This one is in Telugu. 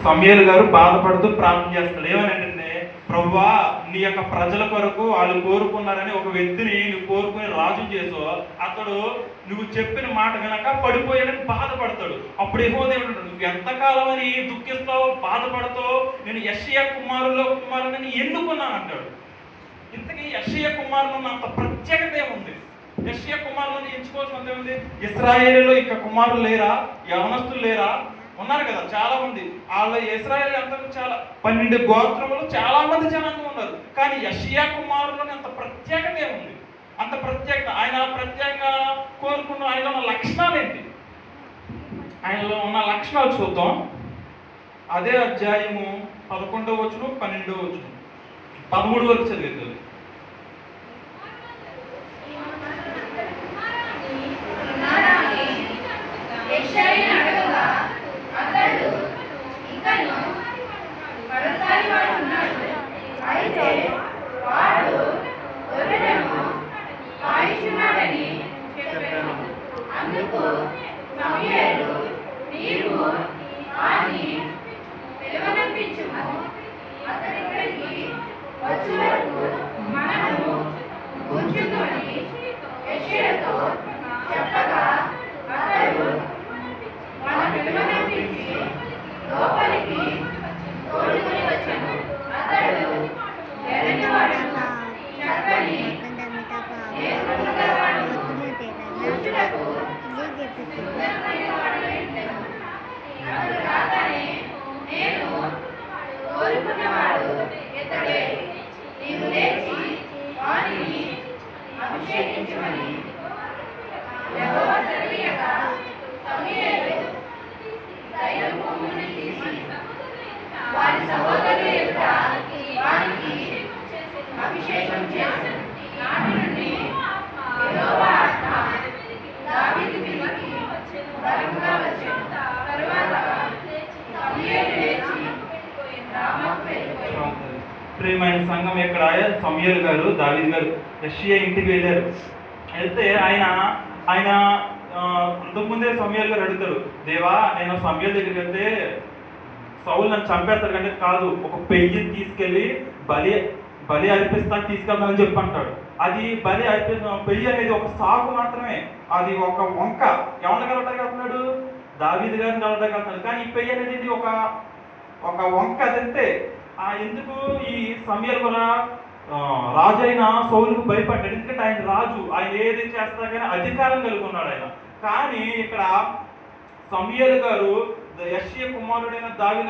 సమూయేలు గారు బాధపడుతూ ప్రార్థన చేస్తాడు. ఏమనంటే, ప్రభువా నీ యొక్క ప్రజల కొరకు వాళ్ళు కోరుకున్నారని ఒక వ్యక్తిని నువ్వు కోరుకుని రాజు చేసో, అతడు నువ్వు చెప్పిన మాట వినక పడిపోయాడని బాధపడతాడు. అప్పుడు యెహోవా దేవుడు అంటాడు, నువ్వు ఎంతకాలం అని దుఃఖిస్తావు, బాధపడతావు, నేను యెషయా కుమారుని ఎన్నుకున్నాను అంటాడు. ఇంతకీ యెషయా కుమారుని అంత ప్రత్యేకత ఏముంది? యెషయా కుమారులను ఎంచుకోవాల్సినంత ఏముంది? ఇశ్రాయేలులో ఇక కుమారులు లేరా? యవనస్తులు లేరా? ఉన్నారు కదా చాలా మంది. వాళ్ళ ఇశ్రాయేలు ఎంత చాలా 12 గోత్రములు చాలా మంది జనాంగం ఉన్నారు. కానీ యెషయా కుమారులని అంత ప్రత్యేకత ఏముంది? అంత ప్రత్యేకత ఆయన ప్రత్యేకంగా కోరుకున్న ఆయనలో ఉన్న లక్షణాలు ఏంటి? ఆయనలో ఉన్న లక్షణాలు చూద్దాం. అదే అధ్యాయము 11వ వచనం 12వ వచనం 13 వరకు చదివేది. ప్రియమైన సంఘం, ఇక్కడ సమూయేలు గారు దావీదు గారు యెషయా ఇంటికి వెళ్ళారు. వెళ్తే ఆయన ముందే సమూయేలు గారు అడుగుతాడు, దేవా నేను సమూయేలు దగ్గరికి వెళ్తే సౌలు నన్ను చంపేస్తాడు కంటే కాదు, ఒక పెయ్యి తీసుకెళ్ళి బలి అర్పిస్తాను తీసుకెళ్తానని చెప్పి అంటాడు. అది బలి పెయ్యి అనేది ఒక సాగు మాత్రమే, అది ఒక వంక. ఎవరిని కలవటానికి దావీదు గారిని కలవటానికి. కానీ ఈ పెయ్యి అనేది ఒక వంక. అదంతే. ఎందుకు ఈ సమూయేలు కూడా రాజు అయిన సౌలుకు భయపడ్డాడు. ఎందుకంటే ఆయన రాజు, ఆయన ఏది చేస్తా కానీ అధికారం కలిగి ఉన్నాడు ఆయన. కానీ ఇక్కడ సమూయేలు గారు యెషయా కుమారుడైన దావీదు